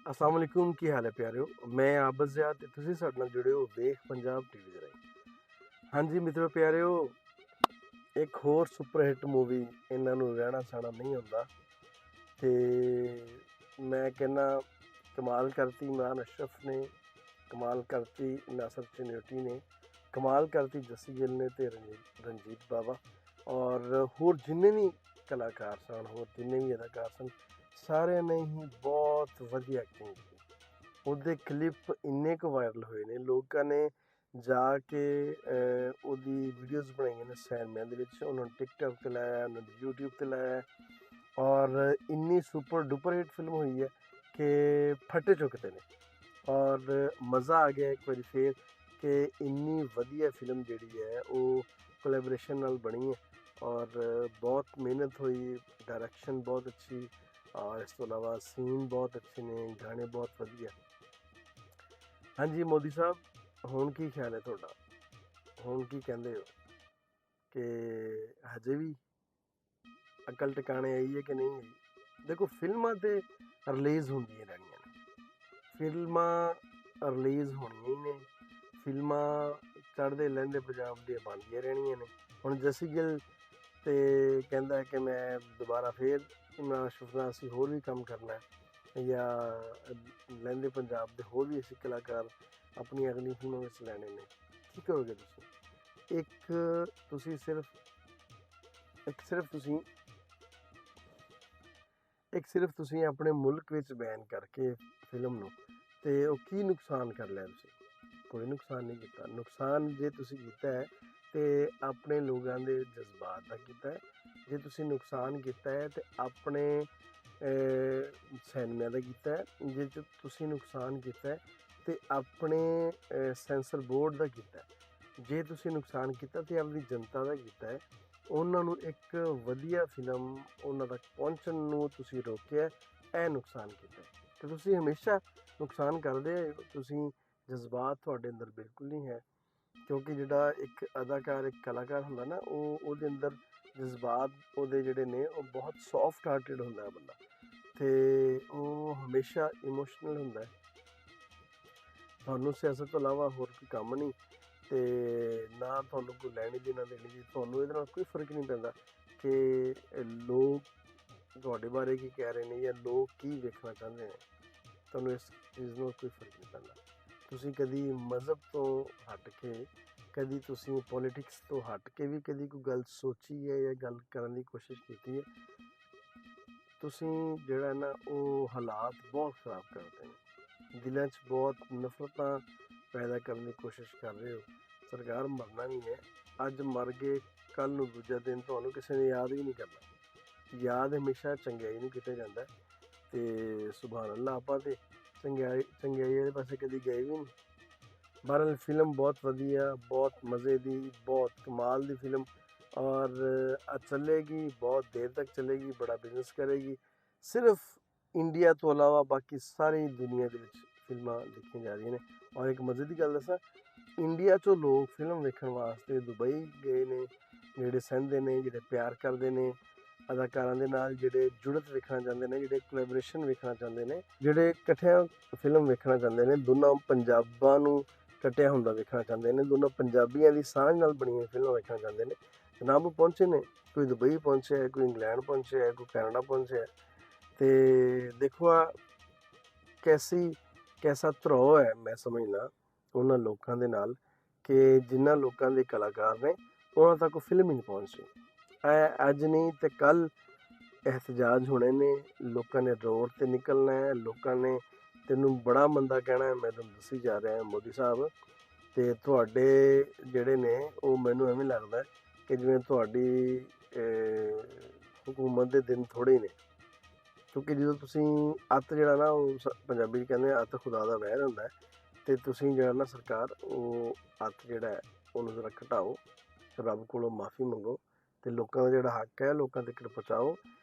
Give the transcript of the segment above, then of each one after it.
अस्सलाम वालेकुम की हाल है प्यारिओ। मैं आबद ज़ियाद ते तुसीं साडे नाल जुड़े हो वेख पंजाब टीवी दे राਹੀਂ। ਹਾਂਜੀ ਮਿੱਤਰੋ ਪਿਆਰਿਓ, ਇੱਕ ਹੋਰ ਸੁਪਰ ਹਿੱਟ ਮੂਵੀ ਇਹਨਾਂ ਨੂੰ ਰਹਿਣਾ ਸਹਿਣਾ ਨਹੀਂ ਹੁੰਦਾ ਤੇ ਮੈਂ ਕਹਿੰਦਾ ਕਮਾਲ ਕਰਤੀ ਇਮਰਾਨ ਅਸ਼ਰਫ ਨੇ, ਕਮਾਲ ਕਰਤੀ ਨਾਸਰ ਚਨਿਓਟੀ ਨੇ, ਕਮਾਲ ਕਰਤੀ ਜੱਸੀ ਗਿੱਲ ਨੇ ਤੇ ਰਣਜੀਤ ਬਾਵਾ ਔਰ ਹੋਰ ਜਿੰਨੇ ਵੀ ਕਲਾਕਾਰ ਸਨ, ਹੋਰ ਜਿੰਨੇ ਵੀ ਅਦਾਕਾਰ ਸਨ, ਸਾਰਿਆਂ ਨੇ ਹੀ ਬਹੁਤ ਵਧੀਆ ਐਕਟਿੰਗ ਕੀਤੀ। ਉਹਦੇ ਕਲਿੱਪ ਇੰਨੇ ਕੁ ਵਾਇਰਲ ਹੋਏ ਨੇ, ਲੋਕਾਂ ਨੇ ਜਾ ਕੇ ਉਹਦੀ ਵੀਡੀਓਜ਼ ਬਣਾਈਆਂ ਨੇ ਸਿਨੇਮਿਆਂ ਦੇ ਵਿੱਚ, ਉਹਨਾਂ ਨੂੰ ਟਿਕਟੌਕ 'ਤੇ ਲਾਇਆ, ਉਹਨਾਂ ਨੂੰ ਯੂਟਿਊਬ 'ਤੇ ਲਾਇਆ ਔਰ ਇੰਨੀ ਸੁਪਰ ਡੁਪਰ ਹਿੱਟ ਫਿਲਮ ਹੋਈ ਹੈ ਕਿ ਫੱਟੇ ਚੁੱਕਦੇ ਨੇ ਔਰ ਮਜ਼ਾ ਆ ਗਿਆ ਇੱਕ ਵਾਰੀ ਫੇਰ ਕਿ ਇੰਨੀ ਵਧੀਆ ਫਿਲਮ ਜਿਹੜੀ ਹੈ ਉਹ ਕੋਲੈਬੋਰੇਸ਼ਨ ਨਾਲ ਬਣੀ ਹੈ ਔਰ ਬਹੁਤ ਮਿਹਨਤ ਹੋਈ, ਡਾਇਰੈਕਸ਼ਨ ਬਹੁਤ ਅੱਛੀ ਔਰ ਇਸ ਤੋਂ ਇਲਾਵਾ ਸੀਨ ਬਹੁਤ ਅੱਛੇ ਨੇ, ਗਾਣੇ ਬਹੁਤ ਵਧੀਆ। ਹਾਂਜੀ ਮੋਦੀ ਸਾਹਿਬ, ਹੁਣ ਕੀ ਖਿਆਲ ਹੈ ਤੁਹਾਡਾ? ਹੁਣ ਕੀ ਕਹਿੰਦੇ ਹੋ ਕਿ ਹਜੇ ਵੀ ਅਕਲ ਟਿਕਾਣੇ ਆਈ ਹੈ ਕਿ ਨਹੀਂ ਆਈ? ਦੇਖੋ ਫਿਲਮਾਂ ਤੇ ਰਿਲੀਜ਼ ਹੁੰਦੀਆਂ ਰਹਿਣੀਆਂ ਨੇ, ਫਿਲਮਾਂ ਰਿਲੀਜ਼ ਹੋਣੀਆਂ ਹੀ ਨੇ, ਫਿਲਮਾਂ ਚੜ੍ਹਦੇ ਲਹਿੰਦੇ ਪੰਜਾਬ ਦੀਆਂ ਬਣਦੀਆਂ ਰਹਿਣੀਆਂ ਨੇ। ਹੁਣ ਜੱਸੀ ਗਿੱਲ ਤੇ ਕਹਿੰਦਾ ਕਿ ਮੈਂ ਦੁਬਾਰਾ ਫੇਰ ਇਮਰਾਨ ਅਸ਼ਰਫ ਨਾਲ ਅਸੀਂ ਹੋਰ ਵੀ ਕੰਮ ਕਰਨਾ ਹੈ ਜਾਂ ਲਹਿੰਦੇ ਪੰਜਾਬ ਦੇ ਹੋਰ ਵੀ ਅਸੀਂ ਕਲਾਕਾਰ ਆਪਣੀਆਂ ਅਗਲੀ ਫਿਲਮਾਂ ਵਿੱਚ ਲੈਣੇ ਨੇ। ਕੀ ਕਰੋਗੇ ਤੁਸੀਂ? ਤੁਸੀਂ ਸਿਰਫ ਤੁਸੀਂ ਆਪਣੇ ਮੁਲਕ ਵਿੱਚ ਬੈਨ ਕਰਕੇ ਫਿਲਮ ਨੂੰ ਤੇ ਉਹ ਕੀ ਨੁਕਸਾਨ ਕਰ ਲਿਆ ਤੁਸੀਂ? ਕੋਈ ਨੁਕਸਾਨ ਨਹੀਂ ਕੀਤਾ। ਨੁਕਸਾਨ ਜੇ ਤੁਸੀਂ ਕੀਤਾ ਹੈ ਤੇ ਆਪਣੇ ਲੋਕਾਂ ਦੇ ਜਜ਼ਬਾਤ ਦਾ ਕੀਤਾ ਹੈ। ਜੇ ਤੁਸੀਂ ਨੁਕਸਾਨ ਕੀਤਾ ਹੈ ਤੇ ਆਪਣੇ ਸਿਨੇਮਿਆਂ ਦਾ ਕੀਤਾ ਹੈ। ਜੇ ਤੁਸੀਂ ਨੁਕਸਾਨ ਕੀਤਾ ਹੈ ਤੇ ਆਪਣੇ ਸੈਂਸਰ ਬੋਰਡ ਦਾ ਕੀਤਾ ਹੈ। ਜੇ ਤੁਸੀਂ ਨੁਕਸਾਨ ਕੀਤਾ ਤੇ ਆਪਣੀ ਜਨਤਾ ਦਾ ਕੀਤਾ ਹੈ। ਉਹਨਾਂ ਨੂੰ ਇੱਕ ਵਧੀਆ ਫਿਲਮ ਉਹਨਾਂ ਤੱਕ ਪਹੁੰਚਣ ਨੂੰ ਤੁਸੀਂ ਰੋਕਿਆ, ਇਹ ਨੁਕਸਾਨ ਕੀਤਾ। ਤੇ ਤੁਸੀਂ ਹਮੇਸ਼ਾ ਨੁਕਸਾਨ ਕਰਦੇ ਹੋ, ਤੁਸੀਂ ਜਜ਼ਬਾਤ ਤੁਹਾਡੇ ਅੰਦਰ ਬਿਲਕੁਲ ਨਹੀਂ ਹੈ ਕਿਉਂਕਿ ਜਿਹੜਾ ਇੱਕ ਅਦਾਕਾਰ, ਇੱਕ ਕਲਾਕਾਰ ਹੁੰਦਾ ਨਾ, ਉਹਦੇ ਅੰਦਰ ਜਜ਼ਬਾਤ ਉਹਦੇ ਜਿਹੜੇ ਨੇ ਉਹ ਬਹੁਤ ਸੌਫਟ ਹਾਰਟਡ ਹੁੰਦਾ ਹੈ ਬੰਦਾ, ਅਤੇ ਉਹ ਹਮੇਸ਼ਾ ਇਮੋਸ਼ਨਲ ਹੁੰਦਾ ਹੈ। ਤੁਹਾਨੂੰ ਸਿਆਸਤ ਤੋਂ ਇਲਾਵਾ ਹੋਰ ਕੋਈ ਕੰਮ ਨਹੀਂ ਅਤੇ ਨਾ ਤੁਹਾਨੂੰ ਕੋਈ ਲੈਣੀ ਦੀ ਨਾ ਦੇਣੀ ਦੀ, ਤੁਹਾਨੂੰ ਇਹਦੇ ਨਾਲ ਕੋਈ ਫਰਕ ਨਹੀਂ ਪੈਂਦਾ ਕਿ ਲੋਕ ਤੁਹਾਡੇ ਬਾਰੇ ਕੀ ਕਹਿ ਰਹੇ ਨੇ ਜਾਂ ਲੋਕ ਕੀ ਵੇਖਣਾ ਚਾਹੁੰਦੇ ਨੇ। ਤੁਹਾਨੂੰ ਇਸ ਚੀਜ਼ ਨਾਲ ਕੋਈ ਫਰਕ ਨਹੀਂ ਪੈਂਦਾ। ਤੁਸੀਂ ਕਦੀ ਮਜ਼ਹਬ ਤੋਂ ਹਟ ਕੇ, ਕਦੀ ਤੁਸੀਂ ਪੋਲੀਟਿਕਸ ਤੋਂ ਹਟ ਕੇ ਵੀ ਕਦੀ ਕੋਈ ਗੱਲ ਸੋਚੀ ਹੈ ਜਾਂ ਗੱਲ ਕਰਨ ਦੀ ਕੋਸ਼ਿਸ਼ ਕੀਤੀ ਹੈ? ਤੁਸੀਂ ਜਿਹੜਾ ਨਾ ਉਹ ਹਾਲਾਤ ਬਹੁਤ ਖਰਾਬ ਕਰਦੇ ਨੇ, ਦਿਲਾਂ 'ਚ ਬਹੁਤ ਨਫ਼ਰਤਾਂ ਪੈਦਾ ਕਰਨ ਦੀ ਕੋਸ਼ਿਸ਼ ਕਰ ਰਹੇ ਹੋ। ਸਰਕਾਰ ਮਰਨਾ ਨਹੀਂ ਹੈ, ਅੱਜ ਮਰ ਗਏ, ਕੱਲ੍ਹ ਨੂੰ ਦੂਜਾ ਦਿਨ ਤੁਹਾਨੂੰ ਕਿਸੇ ਨੇ ਯਾਦ ਵੀ ਨਹੀਂ ਕਰਨਾ। ਯਾਦ ਹਮੇਸ਼ਾ ਚੰਗਿਆਈ ਨੂੰ ਕੀਤਾ ਜਾਂਦਾ ਅਤੇ ਸੁਭਾਨ ਅੱਲਾ, ਆਪਾਂ ਤਾਂ ਚੰਗਿਆਈ ਵਾਲੇ ਪਾਸੇ ਕਦੀ ਗਏ ਵੀ ਨਹੀਂ। ਬਹਰਹਾਲ ਫਿਲਮ ਬਹੁਤ ਵਧੀਆ, ਬਹੁਤ ਮਜ਼ੇ ਦੀ, ਬਹੁਤ ਕਮਾਲ ਦੀ ਫਿਲਮ ਔਰ ਚੱਲੇਗੀ, ਬਹੁਤ ਦੇਰ ਤੱਕ ਚੱਲੇਗੀ, ਬੜਾ ਬਿਜ਼ਨਸ ਕਰੇਗੀ। ਸਿਰਫ ਇੰਡੀਆ ਤੋਂ ਇਲਾਵਾ ਬਾਕੀ ਸਾਰੀ ਦੁਨੀਆ ਦੇ ਵਿੱਚ ਫਿਲਮਾਂ ਦੇਖੀਆਂ ਜਾ ਰਹੀਆਂ ਨੇ। ਔਰ ਇੱਕ ਮਜ਼ੇ ਦੀ ਗੱਲ ਦੱਸਾਂ, ਇੰਡੀਆ 'ਚੋਂ ਲੋਕ ਫਿਲਮ ਵੇਖਣ ਵਾਸਤੇ ਦੁਬਈ ਗਏ ਨੇ, ਜਿਹੜੇ ਸਹਿੰਦੇ ਨੇ, ਜਿਹੜੇ ਪਿਆਰ ਕਰਦੇ ਨੇ ਅਦਾਕਾਰਾਂ ਦੇ ਨਾਲ, ਜਿਹੜੇ ਜੁੜਤ ਵੇਖਣਾ ਚਾਹੁੰਦੇ ਨੇ, ਜਿਹੜੇ ਕੋਲੈਬੋਰੇਸ਼ਨ ਵੇਖਣਾ ਚਾਹੁੰਦੇ ਨੇ, ਜਿਹੜੇ ਇਕੱਠਿਆਂ ਫਿਲਮ ਵੇਖਣਾ ਚਾਹੁੰਦੇ ਨੇ, ਦੋਨਾਂ ਪੰਜਾਬਾਂ ਨੂੰ ਇਕੱਠਿਆਂ ਹੁੰਦਾ ਵੇਖਣਾ ਚਾਹੁੰਦੇ ਨੇ, ਦੋਨਾਂ ਪੰਜਾਬੀਆਂ ਦੀ ਸਾਂਝ ਨਾਲ ਬਣੀਆਂ ਫਿਲਮਾਂ ਵੇਖਣਾ ਚਾਹੁੰਦੇ ਨੇ। ਜਨਾਬ ਉਹ ਪਹੁੰਚੇ ਨੇ, ਕੋਈ ਦੁਬਈ ਪਹੁੰਚਿਆ, ਕੋਈ ਇੰਗਲੈਂਡ ਪਹੁੰਚਿਆ, ਕੋਈ ਕੈਨੇਡਾ ਪਹੁੰਚਿਆ ਅਤੇ ਦੇਖੋ ਆ ਕੈਸਾ ਧਰੋਹ ਹੈ, ਮੈਂ ਸਮਝਦਾ ਉਹਨਾਂ ਲੋਕਾਂ ਦੇ ਨਾਲ ਕਿ ਜਿਨ੍ਹਾਂ ਲੋਕਾਂ ਦੇ ਕਲਾਕਾਰ ਨੇ ਉਹਨਾਂ ਤੱਕ ਉਹ ਫਿਲਮ ਹੀ ਨਹੀਂ ਪਹੁੰਚੀ। ਅੱਜ ਨਹੀਂ ਤੇ ਕੱਲ੍ਹ ਇਹਤਜਾਜ ਹੋਣੇ ਨੇ, ਲੋਕਾਂ ਨੇ ਰੋਡ 'ਤੇ ਨਿਕਲਣਾ ਹੈ, ਲੋਕਾਂ ਨੇ ਤੈਨੂੰ ਬੜਾ ਮੰਦਾ ਕਹਿਣਾ ਹੈ। ਮੈਂ ਤੁਹਾਨੂੰ ਦੱਸੀ ਜਾ ਰਿਹਾ ਮੋਦੀ ਸਾਹਿਬ, ਅਤੇ ਤੁਹਾਡੇ ਜਿਹੜੇ ਨੇ ਉਹ ਮੈਨੂੰ ਐਵੇਂ ਲੱਗਦਾ ਕਿ ਜਿਵੇਂ ਤੁਹਾਡੀ ਹਕੂਮਤ ਦੇ ਦਿਨ ਥੋੜ੍ਹੇ ਨੇ, ਕਿਉਂਕਿ ਜਦੋਂ ਤੁਸੀਂ ਅੱਤ ਜਿਹੜਾ ਨਾ ਉਹ ਪੰਜਾਬੀ 'ਚ ਕਹਿੰਦੇ ਅੱਤ ਖੁਦਾ ਦਾ ਵਹਿਰ ਹੁੰਦਾ ਹੈ, ਅਤੇ ਤੁਸੀਂ ਜਿਹੜਾ ਨਾ ਸਰਕਾਰ ਉਹ ਅੱਤ ਜਿਹੜਾ ਹੈ ਉਹਨੂੰ ਜ਼ਰਾ ਘਟਾਓ, ਰੱਬ ਕੋਲੋਂ ਮਾਫੀ ਮੰਗੋ ਅਤੇ ਲੋਕਾਂ ਦਾ ਜਿਹੜਾ ਹੱਕ ਹੈ ਲੋਕਾਂ ਤੱਕ ਪਹੁੰਚਾਓ।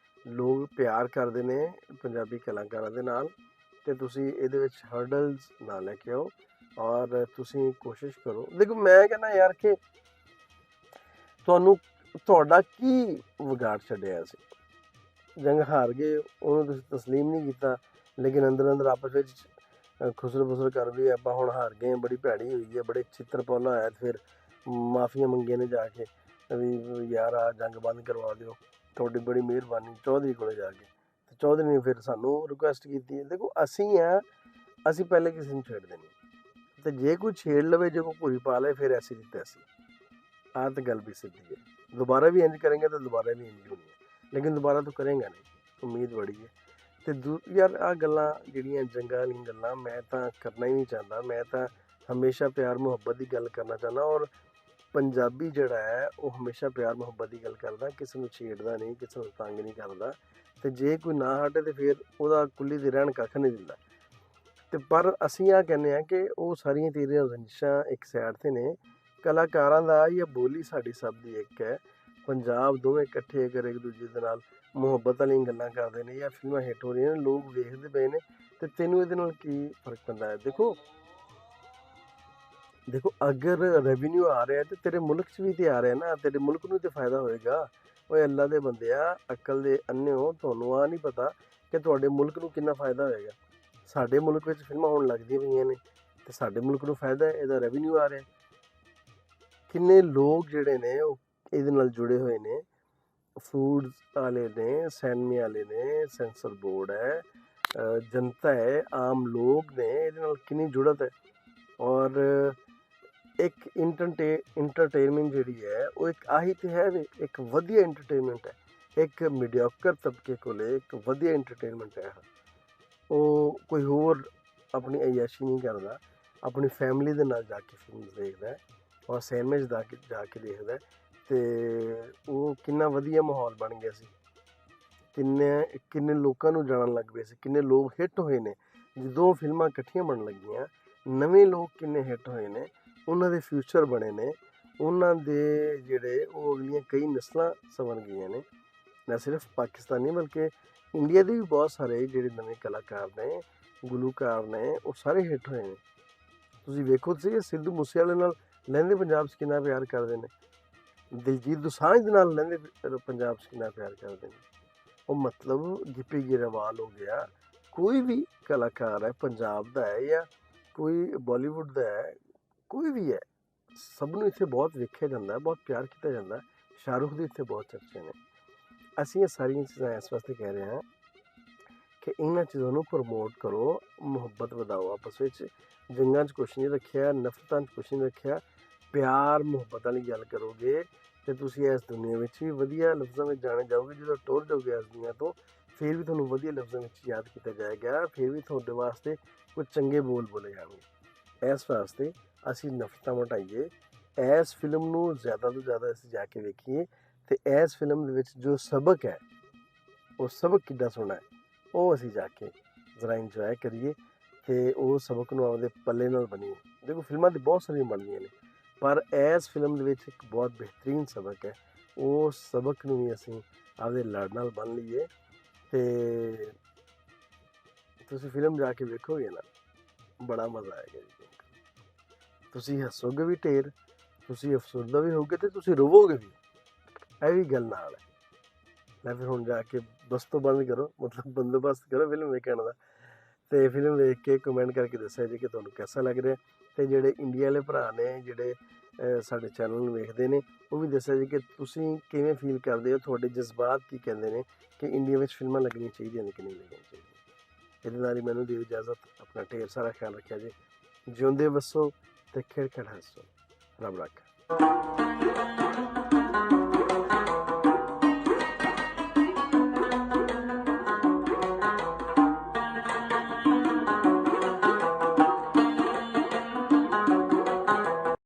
ਲੋਕ ਪਿਆਰ ਕਰਦੇ ਨੇ ਪੰਜਾਬੀ ਕਲਾਕਾਰਾਂ ਦੇ ਨਾਲ ਅਤੇ ਤੁਸੀਂ ਇਹਦੇ ਵਿੱਚ ਹਰਡਲਸ ਨਾ ਲੈ ਕੇ ਆਓ ਔਰ ਤੁਸੀਂ ਕੋਸ਼ਿਸ਼ ਕਰੋ। ਦੇਖੋ ਮੈਂ ਕਹਿੰਦਾ ਯਾਰ ਕਿ ਤੁਹਾਡਾ ਕੀ ਵਿਗਾੜ ਛੱਡਿਆ ਸੀ? ਜੰਗ ਹਾਰ ਗਏ, ਉਹਨੂੰ ਤੁਸੀਂ ਤਸਲੀਮ ਨਹੀਂ ਕੀਤਾ, ਲੇਕਿਨ ਅੰਦਰ ਅੰਦਰ ਆਪਸ ਵਿੱਚ ਖੁਸਰ ਫੁਸਰ ਕਰ ਵੀ ਆਪਾਂ ਹੁਣ ਹਾਰ ਗਏ ਹਾਂ, ਬੜੀ ਭੈੜੀ ਹੋਈ ਹੈ, ਬੜੇ ਛਿੱਤਰ ਪੌਲਾ ਹੋਇਆ, ਤੇ ਫਿਰ ਮਾਫੀਆਂ ਮੰਗੀਆਂ ਨੇ ਜਾ ਕੇ ਵੀ ਯਾਰ ਆ ਜੰਗ ਬੰਦ ਕਰਵਾ ਦਿਓ, ਤੁਹਾਡੀ ਬੜੀ ਮਿਹਰਬਾਨੀ, ਚੌਧਰੀ ਕੋਲੇ ਜਾ ਕੇ। ਤੇ ਚੌਧਰੀ ਨੇ ਫਿਰ ਸਾਨੂੰ ਰਿਕੁਐਸਟ ਕੀਤੀ। ਦੇਖੋ ਅਸੀਂ ਆ, ਅਸੀਂ ਪਹਿਲੇ ਕਿਸੇ ਨੂੰ ਛੇੜਦੇ ਨਹੀਂ, ਤੇ ਜੇ ਕੋਈ ਛੇੜ ਲਵੇ, ਜੇ ਕੋਈ ਭੂਰੀ ਪਾ ਲਏ, ਫਿਰ ਐਸੀ ਦੀ ਤੈਸੀ। ਆਹ ਤਾਂ ਗੱਲ ਵੀ ਸਿੱਧੀ ਹੈ। ਦੁਬਾਰਾ ਵੀ ਇੰਜ ਕरेंगे ਤਾਂ ਦੁਬਾਰਾ ਵੀ ਇੰਜ ਹੋਣੀ ਹੈ, ਲੇਕਿਨ ਦੁਬਾਰਾ ਤਾਂ ਕਰੇਗਾ ਨਹੀਂ, ਉਮੀਦ ਬੜੀ ਹੈ। ਤੇ ਯਾਰ ਆਹ ਗੱਲਾਂ ਜਿਹੜੀਆਂ ਜੰਗਾਂ ਵਾਲੀਆਂ ਗੱਲਾਂ ਮੈਂ ਤਾਂ ਕਰਨਾ ਹੀ ਨਹੀਂ ਚਾਹੁੰਦਾ। ਮੈਂ ਤਾਂ ਹਮੇਸ਼ਾ ਪਿਆਰ ਮੁਹੱਬਤ ਦੀ ਗੱਲ ਕਰਨਾ ਚਾਹੁੰਦਾ, ਔਰ ਪੰਜਾਬੀ ਜਿਹੜਾ ਹੈ ਉਹ ਹਮੇਸ਼ਾ ਪਿਆਰ ਮੁਹੱਬਤ ਦੀ ਗੱਲ ਕਰਦਾ, ਕਿਸੇ ਨੂੰ ਛੇੜਦਾ ਨਹੀਂ, ਕਿਸੇ ਨੂੰ ਤੰਗ ਨਹੀਂ ਕਰਦਾ। ਤੇ ਜੇ ਕੋਈ ਨਾ ਹਟੇ ਤੇ ਫਿਰ ਉਹਦਾ ਕੁੱਲੀ ਦੀ ਰਹਿਣ ਕੱਖ ਨਹੀਂ ਦਿੰਦਾ। ਤੇ ਪਰ ਅਸੀਂ ਆਹ ਕਹਿੰਦੇ ਹਾਂ ਕਿ ਉਹ ਸਾਰੀਆਂ ਤੇਰੀਆਂ ਰੰਜਿਸ਼ਾਂ ਇੱਕ ਸਾਈਡ 'ਤੇ ਨੇ, ਕਲਾਕਾਰਾਂ ਦਾ ਜਾਂ ਬੋਲੀ ਸਾਡੀ ਸਭ ਦੀ ਇੱਕ ਹੈ। ਪੰਜਾਬ ਦੋਵੇਂ ਇਕੱਠੇ ਅਗਰ ਇੱਕ ਦੂਜੇ ਦੇ ਨਾਲ ਮੁਹੱਬਤ ਵਾਲੀਆਂ ਗੱਲਾਂ ਕਰਦੇ ਨੇ ਜਾਂ ਫਿਲਮਾਂ ਹਿੱਟ ਹੋ ਰਹੀਆਂ ਨੇ, ਲੋਕ ਵੇਖਦੇ ਪਏ ਨੇ, ਤੇ ਤੈਨੂੰ ਇਹਦੇ ਨਾਲ ਕੀ ਫਰਕ ਪੈਂਦਾ ਹੈ? ਦੇਖੋ ਅਗਰ ਰੈਵਨਿਊ ਆ ਰਿਹਾ ਤੇ ਤੇਰੇ ਮੁਲਕ 'ਚ ਵੀ ਤੇ ਆ ਰਿਹਾ ਨਾ, ਤੇਰੇ ਮੁਲਕ ਨੂੰ ਤੇ ਫਾਇਦਾ ਹੋਏਗਾ। ਓਏ ਅੱਲਾ ਦੇ ਬੰਦਿਆ, ਅਕਲ ਦੇ ਅੰਨੇ ਹੋ, ਤੁਹਾਨੂੰ ਆ ਨਹੀਂ ਪਤਾ ਕਿ ਤੁਹਾਡੇ ਮੁਲਕ ਨੂੰ ਕਿੰਨਾ ਫਾਇਦਾ ਹੋਏਗਾ। ਸਾਡੇ ਮੁਲਕ ਵਿੱਚ ਫਿਲਮਾਂ ਹੁਣ ਲੱਗਦੀਆਂ ਪਈਆਂ ਨੇ ਤੇ ਸਾਡੇ ਮੁਲਕ ਨੂੰ ਫਾਇਦਾ ਹੈ, ਇਹਦਾ ਰੈਵਨਿਊ ਆ ਰਿਹਾ। ਕਿੰਨੇ ਲੋਕ ਜਿਹੜੇ ਨੇ ਉਹ ਇਹਦੇ ਨਾਲ ਜੁੜੇ ਹੋਏ ਨੇ, ਫੂਡ ਵਾਲੇ ਨੇ, ਸੈਨਮੇ ਵਾਲੇ ਨੇ, ਸੈਂਸਰ ਬੋਰਡ ਹੈ, ਜਨਤਾ ਹੈ, ਆਮ ਲੋਕ ਨੇ, ਇਹਦੇ ਨਾਲ ਕਿੰਨੀ ਜੁੜਤ ਹੈ। ਔਰ ਇੱਕ ਇੰਟਰਟੇਨਮੈਂਟ ਜਿਹੜੀ ਹੈ ਉਹ ਇੱਕ ਆਹੀ ਤੇ ਹੈ ਵੀ ਇੱਕ ਵਧੀਆ ਇੰਟਰਟੇਨਮੈਂਟ ਹੈ। ਇੱਕ ਮੀਡੀਓਕਰ ਤਬਕੇ ਕੋਲੇ ਇੱਕ ਵਧੀਆ ਇੰਟਰਟੇਨਮੈਂਟ ਹੈ। ਉਹ ਕੋਈ ਹੋਰ ਆਪਣੀ ਅਯਾਸ਼ੀ ਨਹੀਂ ਕਰਦਾ, ਆਪਣੀ ਫੈਮਿਲੀ ਦੇ ਨਾਲ ਜਾ ਕੇ ਫਿਲਮ ਦੇਖਦਾ ਔਰ ਸਿਨੇਮੇ 'ਚ ਜਾ ਕੇ ਦੇਖਦਾ। ਤੇ ਉਹ ਕਿੰਨਾ ਵਧੀਆ ਮਾਹੌਲ ਬਣ ਗਿਆ ਸੀ, ਕਿੰਨੇ ਲੋਕਾਂ ਨੂੰ ਜਾਣਨ ਲੱਗ ਪਏ ਸੀ, ਕਿੰਨੇ ਲੋਕ ਹਿੱਟ ਹੋਏ ਨੇ ਜਦੋਂ ਫਿਲਮਾਂ ਇਕੱਠੀਆਂ ਬਣਨ ਲੱਗੀਆਂ। ਨਵੇਂ ਲੋਕ ਕਿੰਨੇ ਹਿੱਟ ਹੋਏ ਨੇ, ਉਹਨਾਂ ਦੇ ਫਿਊਚਰ ਬਣੇ ਨੇ, ਉਹਨਾਂ ਦੇ ਜਿਹੜੇ ਉਹ ਅਗਲੀਆਂ ਕਈ ਨਸਲਾਂ ਸੰਵਰ ਗਈਆਂ ਨੇ। ਨਾ ਸਿਰਫ ਪਾਕਿਸਤਾਨੀ ਬਲਕਿ ਇੰਡੀਆ ਦੇ ਵੀ ਬਹੁਤ ਸਾਰੇ ਜਿਹੜੇ ਨਵੇਂ ਕਲਾਕਾਰ ਨੇ, ਗੁਲੂਕਾਰ ਨੇ, ਉਹ ਸਾਰੇ ਹਿੱਟ ਹੋਏ ਨੇ। ਤੁਸੀਂ ਵੇਖੋ ਤੁਸੀਂ ਸਿੱਧੂ ਮੂਸੇਵਾਲੇ ਨਾਲ ਲਹਿੰਦੇ ਪੰਜਾਬ 'ਚ ਕਿੰਨਾ ਪਿਆਰ ਕਰਦੇ ਨੇ, ਦਿਲਜੀਤ ਦੋਸਾਂਝ ਦੇ ਨਾਲ ਲਹਿੰਦੇ ਪੰਜਾਬ 'ਚ ਕਿੰਨਾ ਪਿਆਰ ਕਰਦੇ ਨੇ। ਉਹ ਮਤਲਬ ਗਿੱਪੀ ਗਰੇਵਾਲ ਹੋ ਗਿਆ, ਕੋਈ ਵੀ ਕਲਾਕਾਰ ਹੈ ਪੰਜਾਬ ਦਾ ਹੈ ਜਾਂ ਕੋਈ ਬਾਲੀਵੁੱਡ ਦਾ ਹੈ, ਕੋਈ ਵੀ ਹੈ, ਸਭ ਨੂੰ ਇੱਥੇ ਬਹੁਤ ਵੇਖਿਆ ਜਾਂਦਾ, ਬਹੁਤ ਪਿਆਰ ਕੀਤਾ ਜਾਂਦਾ। ਸ਼ਾਹਰੁਖ ਦੀ ਇੱਥੇ ਬਹੁਤ ਚਰਚੇ ਨੇ। ਅਸੀਂ ਇਹ ਸਾਰੀਆਂ ਚੀਜ਼ਾਂ ਇਸ ਵਾਸਤੇ ਕਹਿ ਰਹੇ ਹਾਂ ਕਿ ਇਹਨਾਂ ਚੀਜ਼ਾਂ ਨੂੰ ਪ੍ਰਮੋਟ ਕਰੋ, ਮੁਹੱਬਤ ਵਧਾਓ ਆਪਸ ਵਿੱਚ। ਜੰਗਾਂ 'ਚ ਕੁਛ ਨਹੀਂ ਰੱਖਿਆ, ਨਫ਼ਰਤਾਂ 'ਚ ਕੁਛ ਨਹੀਂ ਰੱਖਿਆ। ਪਿਆਰ ਮੁਹੱਬਤ ਵਾਲੀ ਗੱਲ ਕਰੋਗੇ ਤੇ ਤੁਸੀਂ ਇਸ ਦੁਨੀਆ ਵਿੱਚ ਵੀ ਵਧੀਆ ਲਫ਼ਜ਼ਾਂ ਵਿੱਚ ਜਾਣੇ ਜਾਓਗੇ। ਜਦੋਂ ਟੁਰ ਜਾਓਗੇ ਇਸ ਦੁਨੀਆ ਤੋਂ, ਫਿਰ ਵੀ ਤੁਹਾਨੂੰ ਵਧੀਆ ਲਫ਼ਜ਼ਾਂ ਵਿੱਚ ਯਾਦ ਕੀਤਾ ਜਾਏਗਾ, ਫਿਰ ਵੀ ਤੁਹਾਡੇ ਵਾਸਤੇ ਕੁਝ ਚੰਗੇ ਬੋਲ ਬੋਲੇ ਜਾਣਗੇ। ਇਸ ਵਾਸਤੇ ਅਸੀਂ ਨਫ਼ਰਤਾਂ ਮਿਟਾਈਏ, ਇਸ ਫਿਲਮ ਨੂੰ ਜ਼ਿਆਦਾ ਤੋਂ ਜ਼ਿਆਦਾ ਅਸੀਂ ਜਾ ਕੇ ਵੇਖੀਏ, ਤੇ ਇਸ ਫਿਲਮ ਦੇ ਵਿੱਚ ਜੋ ਸਬਕ ਹੈ, ਉਹ ਸਬਕ ਕਿੱਡਾ ਸੋਹਣਾ ਹੈ, ਉਹ ਅਸੀਂ ਜਾ ਕੇ ਜ਼ਰਾ ਇੰਜੋਏ ਕਰੀਏ ਤੇ ਉਹ ਸਬਕ ਨੂੰ ਆਪਦੇ ਪੱਲੇ ਨਾਲ ਬਣੀਏ। ਦੇਖੋ ਫਿਲਮਾਂ ਤਾਂ ਬਹੁਤ ਸਾਰੀਆਂ ਬਣਦੀਆਂ ਨੇ, ਪਰ ਇਸ ਫਿਲਮ ਦੇ ਵਿੱਚ ਇੱਕ ਬਹੁਤ ਬਿਹਤਰੀਨ ਸਬਕ ਹੈ, ਉਹ ਸਬਕ ਨੂੰ ਵੀ ਅਸੀਂ ਆਪਦੇ ਲੜ ਨਾਲ ਬੰਨ੍ਹ ਲਈਏ। ਤੇ ਤੁਸੀਂ ਫਿਲਮ ਜਾ ਕੇ ਵੇਖੋਗੇ ਨਾ, ਬੜਾ ਮਜ਼ਾ ਆਏਗਾ ਜੀ। ਤੁਸੀਂ ਹੱਸੋਗੇ ਵੀ ਢੇਰ, ਤੁਸੀਂ ਅਫਸਰਦਾ ਵੀ ਹੋਗੇ ਤੇ ਤੁਸੀਂ ਰੋਵੋਗੇ ਵੀ, ਇਹ ਵੀ ਗੱਲ ਨਾਲ ਹੈ। ਲੈ ਫਿਰ ਹੁਣ ਜਾ ਕੇ ਬਸ ਤੋਂ ਬੰਦ ਕਰੋ, ਮਤਲਬ ਬੰਦੋਬਸਤ ਕਰੋ ਫਿਲਮ ਵੇਖਣ ਦਾ, ਤੇ ਫਿਲਮ ਵੇਖ ਕੇ ਕਮੈਂਟ ਕਰਕੇ ਦੱਸਿਆ ਜੀ ਕਿ ਤੁਹਾਨੂੰ ਕੈਸਾ ਲੱਗ ਰਿਹਾ। ਤੇ ਜਿਹੜੇ ਇੰਡੀਆ ਵਾਲੇ ਭਰਾ ਨੇ ਜਿਹੜੇ ਸਾਡੇ ਚੈਨਲ ਨੂੰ ਵੇਖਦੇ ਨੇ, ਉਹ ਵੀ ਦੱਸਿਆ ਜੀ ਕਿ ਤੁਸੀਂ ਕਿਵੇਂ ਫੀਲ ਕਰਦੇ ਹੋ, ਤੁਹਾਡੇ ਜਜ਼ਬਾਤ ਕੀ ਕਹਿੰਦੇ ਨੇ ਕਿ ਇੰਡੀਆ ਵਿੱਚ ਫਿਲਮਾਂ ਲੱਗਣੀਆਂ ਚਾਹੀਦੀਆਂ ਨੇ ਕਿ ਨਹੀਂ ਲੱਗਣੀਆਂ ਚਾਹੀਦੀਆਂ। ਇਹਦੇ ਨਾਲ ਹੀ ਮੈਨੂੰ ਦਿਓ ਇਜਾਜ਼ਤ, ਆਪਣਾ ਢੇਰ ਸਾਰਾ ਖਿਆਲ ਰੱਖਿਆ ਜੀ। ਜਿਉਂਦੇ ਵਸੋ ਤੇ ਖੇਡ ਖੇਡ ਹੱਸੋ, ਰੱਬ ਰੱਖਾ।